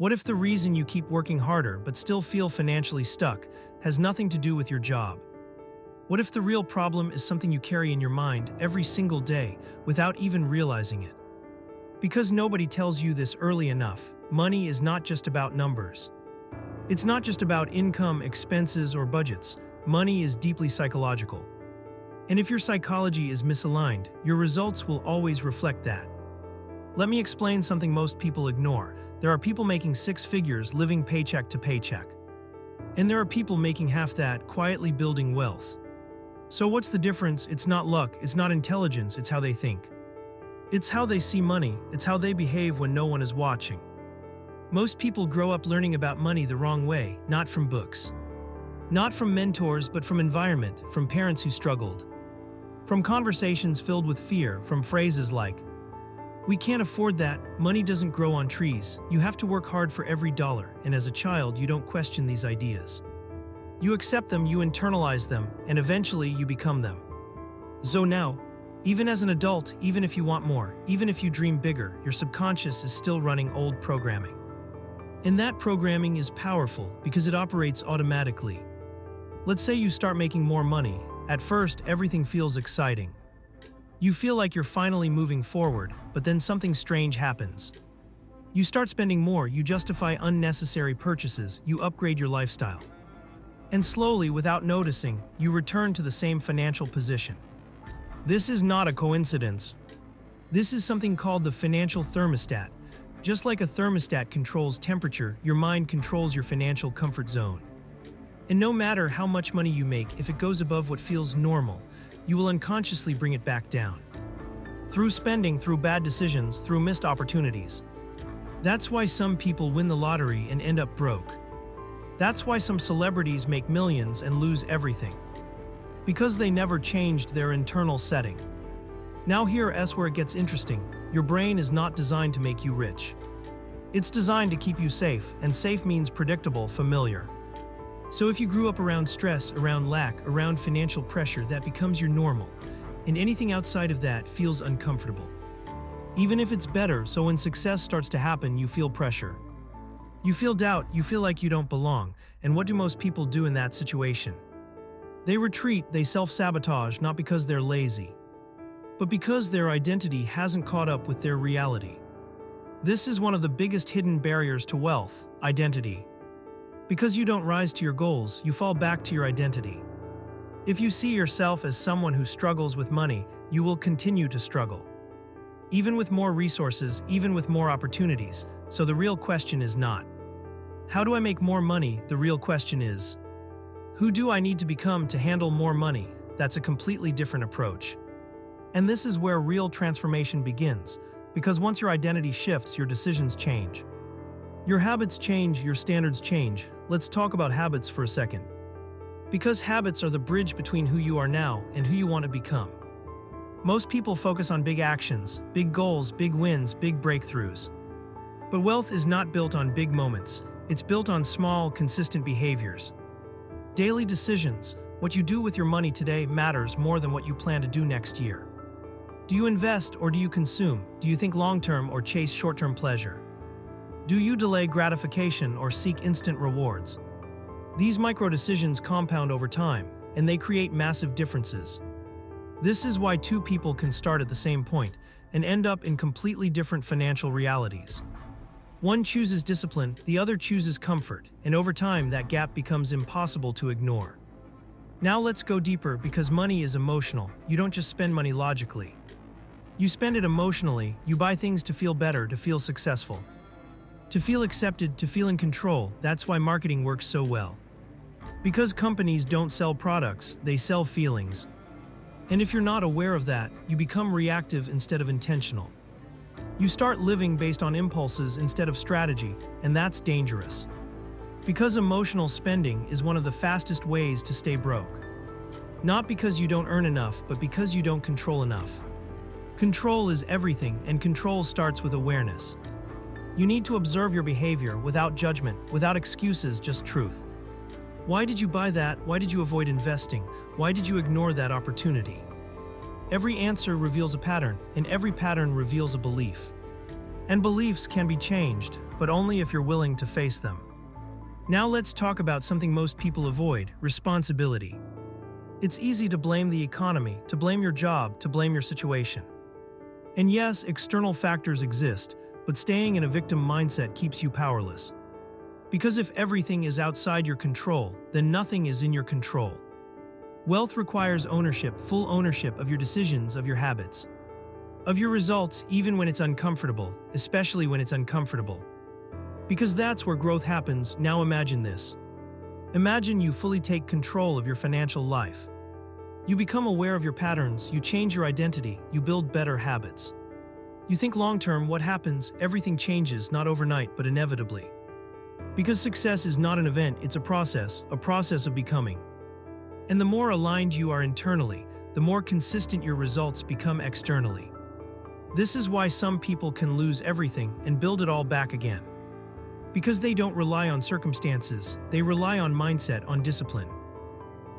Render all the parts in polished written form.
What if the reason you keep working harder but still feel financially stuck has nothing to do with your job? What if the real problem is something you carry in your mind every single day without even realizing it? Because nobody tells you this early enough, money is not just about numbers. It's not just about income, expenses, or budgets. Money is deeply psychological. And if your psychology is misaligned, your results will always reflect that. Let me explain something most people ignore. There are people making six figures living paycheck to paycheck. And there are people making half that, quietly building wealth. So what's the difference? It's not luck, it's not intelligence, it's how they think. It's how they see money, it's how they behave when no one is watching. Most people grow up learning about money the wrong way, not from books. Not from mentors, but from environment, from parents who struggled. From conversations filled with fear, from phrases like, "We can't afford that, money doesn't grow on trees, you have to work hard for every dollar," and as a child you don't question these ideas. You accept them, you internalize them, and eventually you become them. So now, even as an adult, even if you want more, even if you dream bigger, your subconscious is still running old programming. And that programming is powerful because it operates automatically. Let's say you start making more money. At first, everything feels exciting. You feel like you're finally moving forward, but then something strange happens. You start spending more, you justify unnecessary purchases, you upgrade your lifestyle. And slowly, without noticing, you return to the same financial position. This is not a coincidence. This is something called the financial thermostat. Just like a thermostat controls temperature, your mind controls your financial comfort zone. And no matter how much money you make, if it goes above what feels normal, you will unconsciously bring it back down. Through spending, through bad decisions, through missed opportunities. That's why some people win the lottery and end up broke. That's why some celebrities make millions and lose everything. Because they never changed their internal setting. Now here's where it gets interesting. Your brain is not designed to make you rich. It's designed to keep you safe, and safe means predictable, familiar. So if you grew up around stress, around lack, around financial pressure, that becomes your normal, and anything outside of that feels uncomfortable. Even if it's better, so when success starts to happen, you feel pressure. You feel doubt, you feel like you don't belong, and what do most people do in that situation? They retreat, they self-sabotage, not because they're lazy, but because their identity hasn't caught up with their reality. This is one of the biggest hidden barriers to wealth, identity. Because you don't rise to your goals, you fall back to your identity. If you see yourself as someone who struggles with money, you will continue to struggle. Even with more resources, even with more opportunities. So the real question is not, how do I make more money? The real question is, who do I need to become to handle more money? That's a completely different approach. And this is where real transformation begins, because once your identity shifts, your decisions change. Your habits change, your standards change. Let's talk about habits for a second. Because habits are the bridge between who you are now and who you want to become. Most people focus on big actions, big goals, big wins, big breakthroughs. But wealth is not built on big moments. It's built on small, consistent behaviors. Daily decisions. What you do with your money today matters more than what you plan to do next year. Do you invest or do you consume? Do you think long-term or chase short-term pleasure? Do you delay gratification or seek instant rewards? These micro-decisions compound over time, and they create massive differences. This is why two people can start at the same point and end up in completely different financial realities. One chooses discipline, the other chooses comfort, and over time that gap becomes impossible to ignore. Now let's go deeper, because money is emotional. You don't just spend money logically. You spend it emotionally. You buy things to feel better, to feel successful, to feel accepted, to feel in control. That's why marketing works so well. Because companies don't sell products, they sell feelings. And if you're not aware of that, you become reactive instead of intentional. You start living based on impulses instead of strategy, and that's dangerous. Because emotional spending is one of the fastest ways to stay broke. Not because you don't earn enough, but because you don't control enough. Control is everything, and control starts with awareness. You need to observe your behavior without judgment, without excuses, just truth. Why did you buy that? Why did you avoid investing? Why did you ignore that opportunity? Every answer reveals a pattern, and every pattern reveals a belief. And beliefs can be changed, but only if you're willing to face them. Now let's talk about something most people avoid: responsibility. It's easy to blame the economy, to blame your job, to blame your situation. And yes, external factors exist, but staying in a victim mindset keeps you powerless. Because if everything is outside your control, then nothing is in your control. Wealth requires ownership, full ownership of your decisions, of your habits, of your results, even when it's uncomfortable, especially when it's uncomfortable. Because that's where growth happens. Now imagine this. Imagine you fully take control of your financial life. You become aware of your patterns, you change your identity, you build better habits. You think long-term. What happens? Everything changes, not overnight, but inevitably. Because success is not an event, it's a process of becoming. And the more aligned you are internally, the more consistent your results become externally. This is why some people can lose everything and build it all back again. Because they don't rely on circumstances, they rely on mindset, on discipline.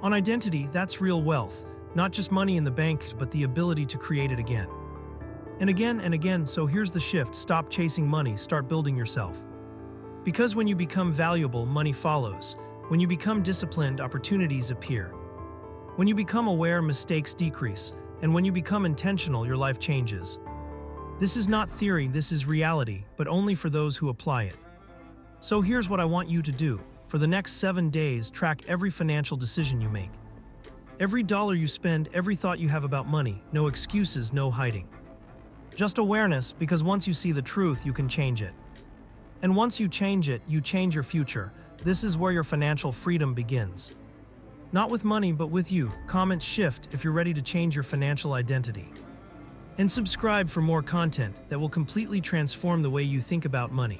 On identity. That's real wealth, not just money in the bank, but the ability to create it again. And again and again. So here's the shift: stop chasing money, start building yourself. Because when you become valuable, money follows. When you become disciplined, opportunities appear. When you become aware, mistakes decrease. And when you become intentional, your life changes. This is not theory, this is reality, but only for those who apply it. So here's what I want you to do. For the next 7 days, track every financial decision you make. Every dollar you spend, every thought you have about money. No excuses, no hiding. Just awareness, because once you see the truth, you can change it. And once you change it, you change your future. This is where your financial freedom begins. Not with money, but with you. Comment shift if you're ready to change your financial identity. And subscribe for more content that will completely transform the way you think about money.